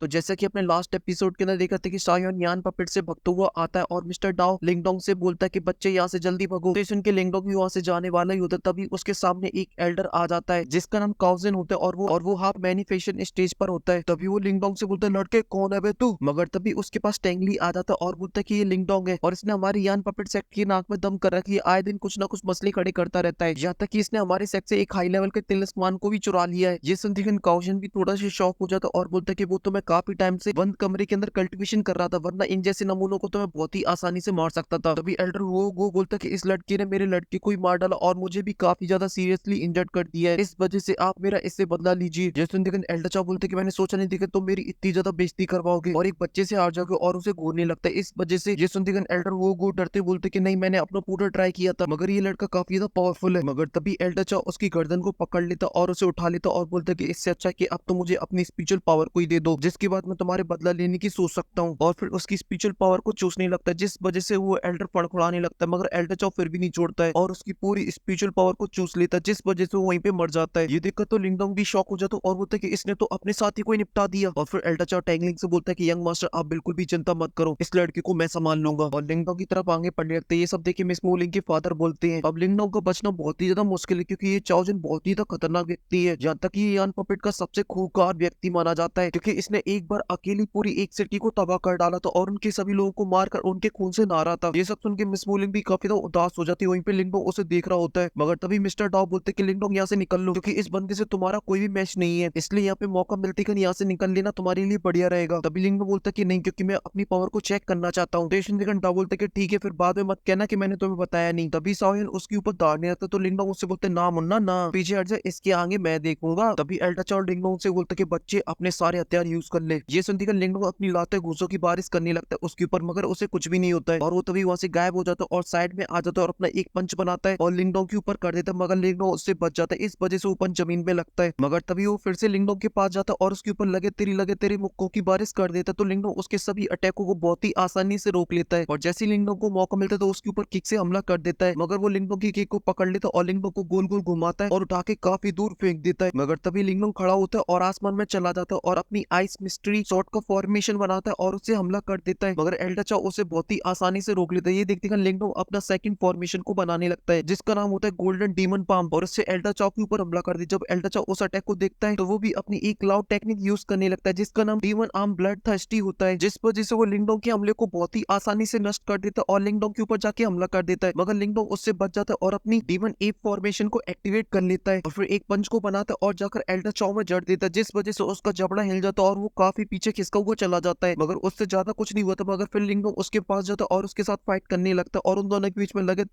तो जैसा कि अपने लास्ट एपिसोड के अंदर देखा था कि सायोन यान पपेट से भगता हुआ आता है और मिस्टर डाओ लिंगडोंग से बोलता है कि बच्चे यहाँ से जल्दी भगो। तो सुन के लिंगडोंग भी वहाँ से जाने वाला ही होता है, तभी उसके सामने एक एल्डर आ जाता है जिसका नाम काउजिन होता है और वो हाफ मैनिफेस्टेशन स्टेज पर होता है। तभी वो लिंगडोंग से बोलता है, लड़के कौन है बे तू? मगर तभी उसके पास टेंगली आ जाता है और बोलता है कि ये लिंगडोंग है और इसने हमारी यान पपेट सेक्ट की नाक में दम कर रखी है। आए दिन कुछ ना कुछ मसले खड़े करता रहता है, यहाँ तक कि इसने हमारे सेक्ट से एक हाई लेवल के तिलिस्मान को भी चुरा लिया है। ये सुन के काउजिन भी थोड़ा सा शॉक हो जाता है और बोलता है कि वो तो मैं काफी टाइम से बंद कमरे के अंदर कल्टीवेशन कर रहा था, वरना इन जैसे नमूनों को तो मैं बहुत ही आसानी से मार सकता था। तभी एल्डर वो बोलता है कि इस लड़की ने मेरे लड़के को ही मार डाला और मुझे भी काफी ज्यादा सीरियसली इंजर्ड कर दिया है, इस वजह से आप मेरा इससे बदला लीजिए। जैसे देखकर एल्डर चाव बोलते कि मैंने सोचा नहीं था कि तुम मेरी इतनी ज्यादा बेइज्जती करवाओगे और एक बच्चे से हार जाओगे और उसे घूरने लगता है। इस वजह से जैसे देखकर एल्डर वो डरते बोलते कि नहीं, मैंने अपना पूरा ट्राई किया था, मगर ये लड़का काफी ज्यादा पावरफुल है। मगर तभी एल्डर चाव उसकी गर्दन को पकड़ लेता और उसे उठा लेता और बोलता कि इससे अच्छा कि अब तो मुझे अपनी स्पिरिचुअल पावर को ही दे दो, जिसके बाद मैं तुम्हारे बदला लेने की सोच सकता हूँ। और फिर उसकी स्पिरिचुअल पावर को चूसने लगता है, जिस वजह से वो एल्डर फड़फड़ाने लगता है, मगर एल्डर चाव फिर भी नहीं छोड़ता है और उसकी पूरी स्पिरिचुअल पावर को चूस लेता है, जिस वजह से वो वहीं पे मर जाता है। ये देखकर तो लिंगडोंग भी शॉक हो जाता है और बोलता है कि इसने तो अपने साथी को ही निपटा दिया। और फिर एल्डर चाव टैंगलिंग से बोलता है कि यंग मास्टर, आप बिल्कुल भी चिंता मत करो, इस लड़के को मैं संभाल लूंगा। और लिंगडोंग की तरफ आगे बढ़ने लगते हैं। ये सब देखिए मिस मोलिंग के फादर बोलते हैं अब लिंगडोंग का बचना बहुत ही ज्यादा मुश्किल है, क्योंकि ये चाओजन बहुत ही ज्यादा खतरनाक व्यक्ति है, जहाँ तक ये यान पपेट का सबसे खूंखार व्यक्ति माना जाता है, क्योंकि इसने एक बार अकेली पूरी एक सिटी को तबाह कर डाला था और उनके सभी लोगों को मारकर उनके खून से नहा रहा था। ये सब सुन के मिस मोलिंग भी काफी ज्यादा उदास हो जाती है। वहीं पे लिंगडोंग उसे देख रहा होता है, मगर तभी मिस्टर डाव बोलते कि लिंगडोंग यहाँ से निकल लो, क्योंकि इस बंदे से तुम्हारा कोई भी मैच नहीं है, इसलिए यहाँ पे मौका मिलते कि यहाँ से निकल लेना तुम्हारे लिए बढ़िया रहेगा। तभी लिंगडोंग बोलता है कि नहीं, क्योंकि मैं अपनी पावर को चेक करना चाहता हूँ। डाव बोलता है कि ठीक है, फिर बाद में मत कहना कि मैंने तुम्हें बताया नहीं। तभी साहिल उसके ऊपर दाड़ने लगता है, तो लिंगडोंग उससे बोलते ना मुन्ना ना, पीछे हट जा, इसके आगे मैं देखूंगा। तभी एल्डा और लिंगडोंग से बोलता है कि बच्चे अपने सारे हथियार यूज कर ले। ये सुनती कर लिंगडोंग अपनी लाते घूसों की बारिश करने लगता है उसके ऊपर, मगर उसे कुछ भी नहीं होता है और वो तभी वहां से गायब हो जाता है और साइड में आ जाता है और अपना एक पंच बनाता है और लिंगडोंग के ऊपर कर देता है, मगर लिंगडोंग उससे बच जाता है। इस वजह से वो पंच जमीन में लगता है, मगर तभी वो फिर से लिंगडोंग के पास जाता है और उसके ऊपर लगे तेरी मुक्कों की बारिश कर देता है। तो लिंगडोंग उसके सभी अटैकों को बहुत ही आसानी से रोक लेता है और जैसे ही लिंगडोंग को मौका मिलता है तो उसके ऊपर किक से हमला कर देता है, मगर वो लिंगडोंग की किक को पकड़ लेता है और लिंगडोंग को गोल गोल घुमाता है और उठा के काफी दूर फेंक देता है। मगर तभी लिंगडोंग खड़ा होता है और आसमान में चला जाता है और अपनी आइस मिस्ट्री शॉट का फॉर्मेशन बनाता है और उसे हमला कर देता है, मगर एल्डा चाओ उसे बहुत ही आसानी से रोक लेता है। ये देखते हैं लिंगडोंग अपना सेकंड फॉर्मेशन को बनाने लगता है, जिसका नाम होता है गोल्डन डीमन पाम, और उससे एल्डा चाओ के ऊपर हमला कर दे। जब एल्डा चाओ उस अटैक को देखता है तो वो भी अपनी एक क्लाउड टेक्निक यूज करने लगता है, जिसका नाम डीमन आर्म ब्लड थर्स्टी होता है, जिस वजह से वो लिंगडोंग के हमले को बहुत ही आसानी से नष्ट कर देता है और लिंगडोंग के ऊपर जाके हमला कर देता है, मगर लिंगडोंग उससे बच जाता है और अपनी डीमन एप फॉर्मेशन को एक्टिवेट कर लेता है और फिर एक पंच को बनाता है और जाकर एल्डा चाओ में जड़ देता है, जिस वजह से उसका जबड़ा हिल जाता है और वो काफी पीछे खिसका हुआ चला जाता है, मगर उससे ज्यादा कुछ नहीं हुआ था। मगर फिर लिंगडोंग उसके पास जाता है और उसके साथ फाइट करने लगता है और उन दोनों के बीच में लगे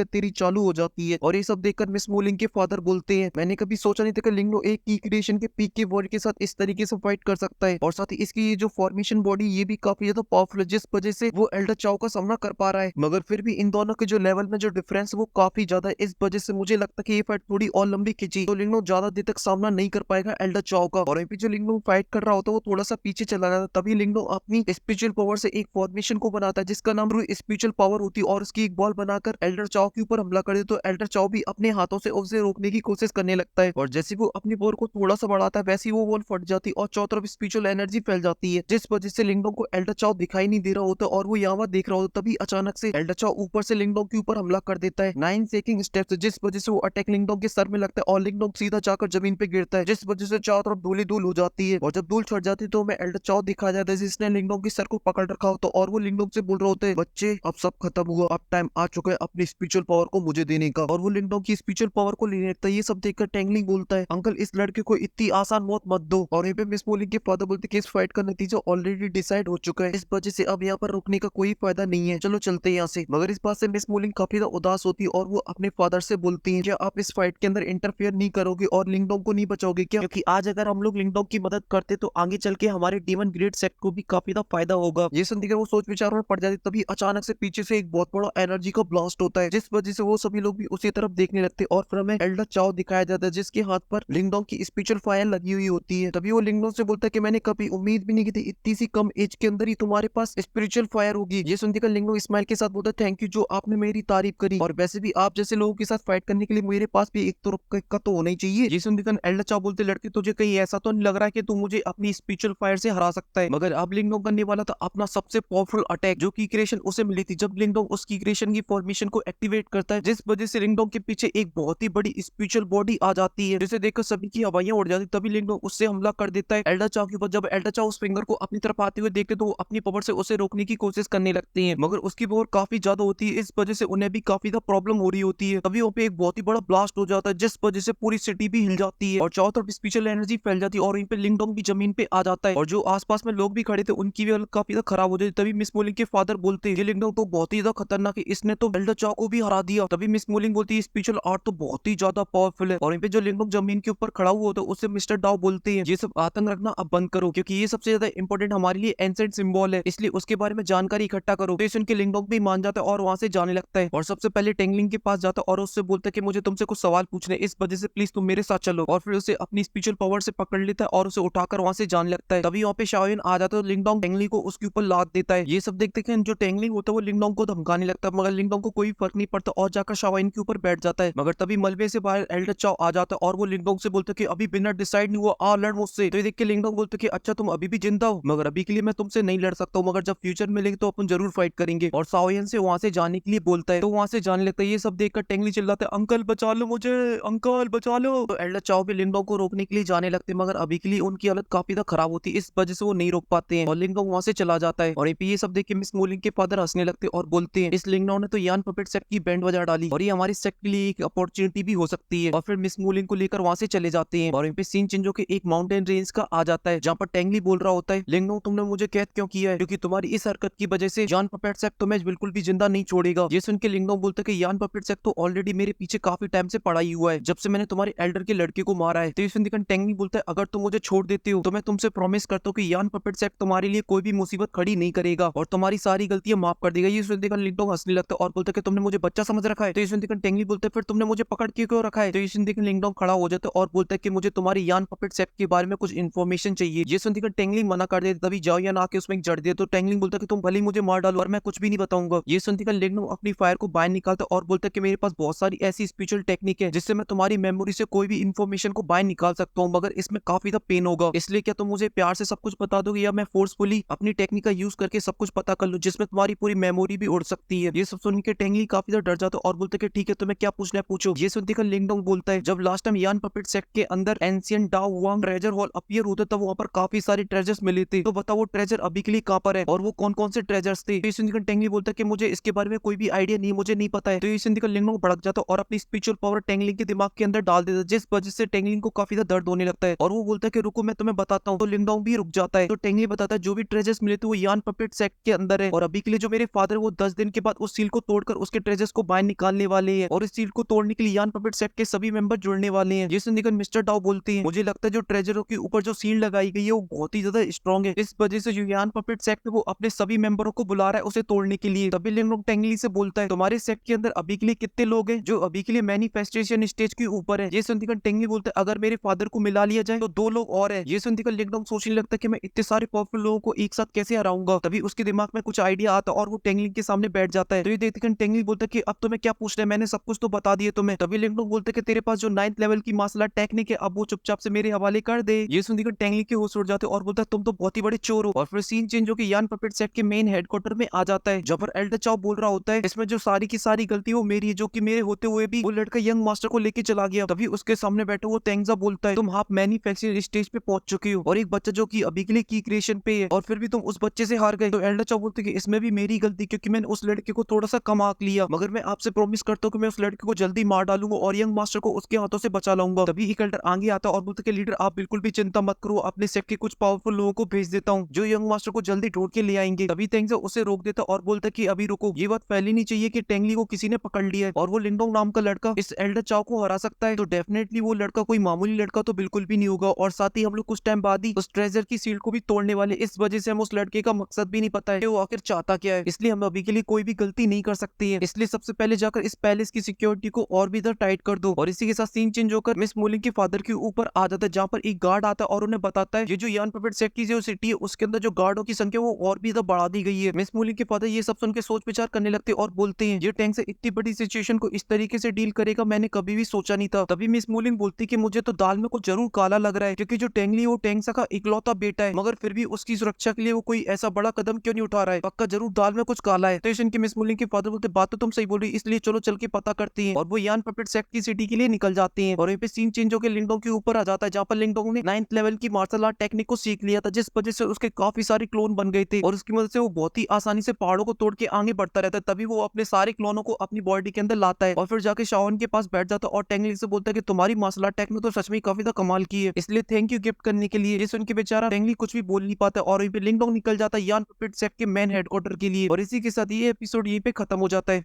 तेरी चालू हो जाती है। और ये सब देखकर मिस मोलिंग के फादर बोलते हैं, मैंने कभी सोचा नहीं था कि लिंगडोंग एक की क्रिएशन के पीक के वर्ड के साथ इस तरीके से फाइट कर सकता है, और साथ ही इसकी ये जो फॉर्मेशन बॉडी ये भी काफी ज्यादा पावरफुल है, जिस वजह से वो एल्डर चाओ का सामना कर पा रहा है। मगर फिर भी इन दोनों के जो लेवल में जो डिफरेंस वो काफी ज्यादा है, इस वजह से मुझे लगता है कि ये फाइट थोड़ी और लंबी खिंची तो लिंगडोंग ज्यादा देर तक सामना नहीं कर पाएगा एल्डर चाओ का। और जो लिंगडोंग फाइट कर रहा होता है वो थोड़ा सा पीछे चला जाता है, तभी लिंगडोंग अपनी स्पिरिचुअल पावर से एक फॉर्मेशन को बनाता है जिसका नाम स्पिरिचुअल पावर होती है, और उसकी एक बॉल बनाकर एल्डर चाओ के ऊपर हमला कर दे। तो एल्डर चाओ भी अपने हाथों से उसे रोकने की कोशिश करने लगता है और जैसे वो अपनी पावर को थोड़ा सा बढ़ाता है वैसे ही वो बॉल फट जाती है और चारों तरफ स्पिरिचुअल एनर्जी फैल जाती है, जिस वजह से लिंगडोंग को एल्डर चाओ दिखाई नहीं दे रहा होता और वो यहाँ देख रहा होता। तभी अचानक से एल्डर चाओ ऊपर से लिंगडोंग के ऊपर हमला कर देता है 9 शेकिंग स्टेप्स, जिस वजह से वो अटैक लिंगडोंग के सर में लगता है और लिंगडोंग सीधा जाकर जमीन पे गिरता है, जिस वजह से चारों तरफ धूल ही धूल हो जाती है। और जब धूल छट जाती है तो हमें एल्डर चाओ दिखा जाता है जिसने लिंगडोंग के सर को पकड़ रखा होता है और वो लिंगडोंग से बोल रहे होते हैं, बच्चे अब सब खत्म हुआ, अब टाइम आ चुका है अपनी स्पिरिचुअल पावर को मुझे देने का। और वो लिंगडोंग की स्पिरिचुअल पावर को लेने लगता है। ये सब देखकर टेंगलिंग बोलता है, अंकल इस लड़के को इतनी आसान मौत मत दो। और यहाँ पे मिस मोलिंग के फादर बोलते कि इस फाइट का नतीजा ऑलरेडी डिसाइड हो चुका है, इस वजह से अब यहाँ पर रुकने का कोई फायदा नहीं है, चलो चलते हैं यहाँ से। मगर इस बात से मिस मोलिंग काफी ज्यादा उदास होती है और वो अपने फादर से बोलती है, क्या आप इस फाइट के अंदर इंटरफेयर नहीं करोगे और लिंगडोंग को नहीं बचाओगे क्या? क्योंकि आज अगर हम लोग लिंगडोंग की मदद करते तो आगे चल के हमारे डीमन ग्रेड सेक्ट को भी काफी ज्यादा फायदा होगा। ये सुनकर वो सोच विचार में पड़ जाती, तभी अचानक से पीछे से एक बहुत बड़ा एनर्जी का ब्लास्ट होता है, जिस वजह से वो सभी लोग भी उसी तरफ देखने लगते हैं और फिर हमें एल्डर चाओ दिखाया जाता है जिसके हाथ पर लिंगडोंग की स्पिरिचुअल फायर लगी हुई होती है। तभी वो लिंगडोंग से बोलता है कि मैंने कभी उम्मीद भी नहीं की थी इतनी सी कम एज के अंदर ही तुम्हारे पास स्पिरिचुअल फायर होगी। ये सुनकर लिंगडोंग स्माइल के साथ बोलता है, थैंक यू जो आपने मेरी तारीफ करी, और वैसे भी आप जैसे लोगों के साथ फाइट करने के लिए मेरे पास भी एक तो का तो होना ही चाहिए। ये सुनकर एल्डर चाओ बोलते, लड़के तुझे कहीं ऐसा तो नहीं लग रहा है कि तू मुझे अपनी स्पिरिचुअल स्पिरिचुअल फायर से हरा सकता है। मगर अब लिंगडोंग करने वाला था अपना सबसे पावरफुल अटैक, जो की क्रिएशन उसे मिली थी जब लिंगडोंग उसकी क्रिएशन की फॉर्मेशन को एक्टिवेट करता है, जिस वजह से लिंगडोंग के पीछे एक बहुत ही बड़ी स्पिरिचुअल बॉडी आ जाती है, जिसे देखकर सभी की हवाइयां उड़ जाती। तभी लिंगडोंग उससे हमला कर देता है एल्डर चाओ के ऊपर। जब एल्डर चाओ उस फिंगर को अपनी तरफ आते हुए देखते तो वो अपनी पावर से उसे रोकने की कोशिश करने लगते हैं, मगर उसकी पावर काफी ज्यादा होती है, इस वजह से उन्हें भी काफी ज्यादा प्रॉब्लम हो रही होती है। तभी वहाँ पे एक बहुत ही बड़ा ब्लास्ट हो जाता है, जिस वजह से पूरी सिटी भी हिल जाती है और चारों तरफ स्पिरिचुअल एनर्जी फैल जाती है और वहीं पे लिंगडोंग भी जमीन पे आ जाता है और जो आसपास में लोग भी खड़े थे उनकी भी हालत काफी ज्यादा खराब हो जाती है। तभी मिस मोलिंग के फादर बोलते हैं ये लिंगडोंग तो बहुत ही ज्यादा खतरनाक है, इसने तो एल्डर चाओ को भी हरा दिया। तभी मिस मोलिंग बोलती है स्पिरिचुअल आर्ट तो बहुत ही ज्यादा पावरफुल है और वहीं पे जो लिंगडोंग जमीन के ऊपर खड़ा हुआ होता है उससे मिस्टर डाओ बोलते हैं ये सब आतंक रखना अब बंद करो, क्योंकि ये सबसे ज्यादा इंपॉर्टेंट हमारे लिए एंसेंट सिंबल है, इसलिए उसके बारे में जानकारी इकट्ठा करो। तो सुन के लिंगडोंग भी मान जाता है और वहां से जाने लगता है और सबसे पहले टेंगलिंग के पास जाता है और उससे बोलता है कि मुझे तुमसे कुछ सवाल पूछने, इस वजह से प्लीज तुम मेरे साथ चलो। और फिर उसे अपनी स्पिरिचुअल पावर से पकड़ लेता है और उसे उठाकर वहां से जाने लगता है। तभी वहाँ पे शाओयन आ जाता है, लिंगडोंग टेंगलिंग को उसके ऊपर लाद देता है। ये सब देखते हैं जो टेंगलिंग होता है वो लिंगडोंग को धमकाने लगता है, मगर लिंगडोंग को कोई फर्क नहीं पड़ता और जाकर शाओयन के ऊपर बैठ जाता है। मगर तभी मलबे से बाहर एल्डर चाओ आ जाता है और वो लिंगडोंग से बोलता है कि अभी बिना डिसाइड नहीं हुआ, आ लड़ मुझसे। तो ये देख के लिंगडोंग बोलते कि अच्छा तुम अभी भी जिंदा हो, मगर अभी के लिए मैं तुमसे नहीं लड़ सकता हूँ, मगर जब फ्यूचर मिलेगी तो अपन जरूर फाइट करेंगे। और शाओयन से वहां से जाने के लिए बोलता है, तो वहां से जाने लगता है। ये सब देखकर टेंगली चिल्लाता है अंकल बचा लो मुझे, अंकल बचा लो। तो एल्डर चाओ भी लिंगडोंग को रोकने के लिए जाने लगते हैं, मगर अभी के लिए उनकी हालत काफी ज्यादा खराब होती है, इस वजह से वो नहीं रोक पाते हैं और लिंगडोंग वहां से चला जाता है। और ये सब देख के मिस मोलिंग के फादर हंसने लगते हैं और बोलते हैं इस लिंगडोंग ने तो यान पपेट सेट की बैंड बजा डाली और ये हमारी सेट के लिए एक अपॉर्चुनिटी भी हो सकती है। और फिर मिस मोलिंग को लेकर वहां से चले जाते हैं और यहाँ पे सीन चेंज होकर एक माउंटेन रेंज का आ जाता है, जहाँ पर टेंगली बोल रहा होता है लिंगडोंग तुमने मुझे कैद क्यों किया है, क्योंकि तुम्हारी इस हरकत की वजह से यान पपेट सेट तुम्हें बिल्कुल भी जिंदा नहीं छोड़ेगा। ये सुन के लिंगडोंग बोलता है कि यान पपेट सेट तो ऑलरेडी मेरे पीछे काफी टाइम से पड़ा ही हुआ है, जब से मैंने तुम्हारे एल्डर के लड़के को मारा है। तो ये सुन के टेंगली बोलता है अगर तुम मुझे छोड़ देते हो तो मैं तुमसे प्रॉमिस करता हूँ कि यान पपेट सेट तुम्हारे लिए कोई भी मुसीबत खड़ी नहीं करेगा और तुम्हारी सारी गलतियां माफ कर देगा। ये सुन के लिंगडोंग हंसने लगता है और बोलता है कि तुमने मुझे बच्चा समझ रखा है। तो ये सुन के टेंगली बोलता है फिर तुमने मुझे पकड़ के क्यों रखा है। तो ये सुन के लिंगडोंग खड़ा हो जाता है और बोलता है कि मुझे तुम्हारी यान पपेट सेट के बारे में कुछ इन्फॉर्मेशन चाहिए। ये सुन के टेंगली मना कर देता, तभी जाओ यान आके उसमें जड़ दे। तो टेंगली बोलता है कि तुम भले ही मुझे मार डालो और मैं कुछ भी नहीं बताऊंगा। ये सुनते ही लिंगडोंग अपनी फायर को बाहर निकालता और बोलता है कि मेरे पास बहुत सारी ऐसी स्पिरिचुअल टेक्निक है जिससे मैं तुम्हारी मेमोरी से कोई भी इन्फॉर्मेशन को बाहर निकाल सकता हूँ, मगर इसमें काफी ज्यादा पेन होगा, इसलिए क्या तुम मुझे प्यार से सब कुछ बता दोगे या मैं फोर्सफुली अपनी टेक्निक का यूज करके सब कुछ पता कर लूं जिसमें तुम्हारी पूरी मेमोरी भी उड़ सकती है। ये सब सुन के टेंगली काफी ज्यादा डर जाता है और बोलते कि ठीक है तुम्हें क्या पूछना है पूछो। ये सुनते ही लिंगडोंग बोलता है जब लास्ट टाइम यान पपेट सेट के अंदर एंशिएंट डाओ वांग ट्रेजर हॉल अपीयर होता तब वहां पर काफी सारे ट्रेजर्स मिले थे, तो बताओ वो ट्रेजर अभी के लिए कहां पर है और वो कौन कौन से ट्रेजर्स थे। तो ये सुनकर टेंगली बोलता है कि मुझे इसके बारे में कोई भी आइडिया नहीं, मुझे नहीं पता है। तो ये सुनकर लिंगडोंग भड़क जाता है और अपनी स्पिरिचुअल पावर टेंगलिंग के दिमाग के अंदर डाल देता है, जिस वजह से टेंगलिंग को काफी ज्यादा दर्द होने लगता है और वो बोलता है कि रुको मैं तुम्हें बताता हूँ। तो लिंगडोंग भी रुक जाता है। तो टेंगली बताता है जो भी ट्रेजर्स मिले थे वो यान पपेट सेट के अंदर है और अभी के लिए जो मेरे फादर वो 10 दिन के बाद उस सील को तोड़कर उसके ट्रेजर्स को बाहर निकालने वाले हैं और इस सील को तोड़ने के लिए यान पपेट सेट के सभी मेंबर जुड़ने वाले हैं। ये सुनकर मिस्टर डाओ बोलते हैं मुझे लगता है जो ट्रेजरों के ऊपर जो सील लगाई गई है वो बहुत ही ज्यादा स्ट्रॉन्ग है, इस वजह से जो यान पपेट सेट है वो अपने सभी मेंबरों को बुला रहा है उसे तोड़ने के लिए। तभी लिंगडोंग टेंगली से बोलता है तुम्हारे सेट के अंदर अभी के लिए कितने लोग हैं जो अभी के लिए मैनिफेस्टेशन स्टेज के ऊपर है। ये सुनकर टेंगली बोलता है अगर मेरे फादर को मिला लिया जाए तो 2 लोग और है। ये सुनकर लिंगडोंग सोचने लगता है कि मैं इतने सारे पावरफुल लोगों को एक साथ कैसे हराऊंगा। तभी उसके दिमाग में कुछ आइडिया आता है और वो टेंगली के सामने बैठ जाता है। तो ये देखते टेंगली बोलता है कि अब तुम्हें क्या पूछना है, मैंने सब कुछ तो बता दिया तुम्हें। तभी लिंगडोंग बोलते हैं कि तेरे पास जो 9th लेवल की मार्शल आर्ट टेक्निक है अब वो चुपचाप से मेरे हवाले कर दे। ये सुनकर टेंगली के होश उड़ जाते और बोलता है तुम तो बहुत ही बड़े चोर हो। और फिर सीन चेंज होकर यान पपेट सेट के मेन हेडक्वार्टर में आ जाता है, जब पर एल्डर चाओ बोल रहा होता है इसमें जो सारी की सारी गलती वो मेरी है, जो कि मेरे होते हुए भी वो लड़का यंग मास्टर को लेके चला गया। तभी उसके सामने बैठे वो तेंगजा बोलता है तुम हाफ मैन्युफैक्चरिंग स्टेज पे पहुंच चुके हो और एक बच्चा जो कि अभी के लिए की क्रिएशन पे है और फिर भी तुम उस बच्चे से हार गए। तो एल्डर चाओ बोलते कि इसमें भी मेरी गलती, क्योंकि मैंने उस लड़के को थोड़ा सा कम आंक लिया, मगर मैं आपसे प्रॉमिस करता हूँ कि मैं उस लड़के को जल्दी मार डालूंगा और यंग मास्टर को उसके हाथों से बचा लाऊंगा। तभी एक एल्डर आगे आता और बोलते कि लीडर आप बिल्कुल भी चिंता मत करो, अपने सेट के कुछ पावरफुल लोगों को भेज देता हूँ जो यंग मास्टर को जल्दी ढूंढ के ले आएंगे। तभी तेंगजा उसे रोक देता और बोलता कि अभी रुको, ये बात फैलनी चाहिए कि टेंगली को किसी ने पकड़ लिया है और वो लिंगडोंग नाम का लड़का इस एल्डर चाओ को हरा सकता है। तो डेफिनेटली वो लड़का कोई मामूली लड़का तो बिल्कुल भी नहीं होगा और साथ ही हम लोग कुछ टाइम बाद ही उस ट्रेजर की सील को भी तोड़ने वाले, इस वजह से हम उस लड़के का मकसद भी नहीं पता है कि वो आखिर चाहता क्या है, इसलिए हम अभी के लिए कोई भी गलती नहीं कर सकते हैं। इसलिए सबसे पहले जाकर इस पैलेस की सिक्योरिटी को और भी इधर टाइट कर दो। और इसी के साथ सीन चेंज होकर मिस मोलिंग के फादर के ऊपर आ जाता है, जहाँ पर एक गार्ड आता है और उन्हें बताता है ये जो यान पपेट सेट की जो सिटी है उसके अंदर जो गार्डों की संख्या वो और भी बढ़ा दी गई है। मिस मोलिंग के फादर ये सब सुन के सोच विचार करने लगते और बोलते हैं ये टैंक से इतनी बड़ी सिचुएशन को इस तरीके से डील करेगा मैंने कभी भी सोचा नहीं था। तभी मिस मोलिंग बोलती कि मुझे तो दाल में कुछ जरूर काला लग रहा है, क्योंकि जो टेंगली वो टेंगसा का इकलौता बेटा है, मगर फिर भी उसकी सुरक्षा के लिए वो कोई ऐसा बड़ा कदम क्यों नहीं उठा रहा है? पक्का जरूर दाल में कुछ काला है। तो इस इनकी मिस मुलिंग के फादर बोलते बात तो तुम सही बोल रही, इसलिए चलो चल के पता करती हैं। और वो यान पपेट सेक्ट की सिटी के लिए निकल जाती हैं। और वहीं पे सीन चेंज होकर लिंगडोंग के ऊपर आ जाता है, जहाँ पर लिंगडोंग ने 9th लेवल की मार्शल आर्ट टेक्निक को सीख लिया था, जिस वजह से उसके काफी सारे क्लोन बन गए थे और उसकी मदद से वो बहुत ही आसानी से पहाड़ों को तोड़ के आगे बढ़ता रहता है। तभी वो अपने सारे क्लोनों को अपनी बॉडी के अंदर लाता है और फिर जाके शाओन के पास बैठ जाता है और टेंगली से बोलता है कि तुम्हारी मार्शल आर्ट टेक्निक तो सच में काफी ज्यादा कमाल की है, इसलिए थैंक यू गिफ्ट करने के लिए। जिस उनके बेचारा टेंगली कुछ भी बोल नहीं पाता और वहीं पे लिंगडोंग निकल जाता है यान पपेट सेक्ट के मेन हेडक्वार्टर के लिए। और इसी के साथ ये एपिसोड यहीं पे खत्म हो जाता है।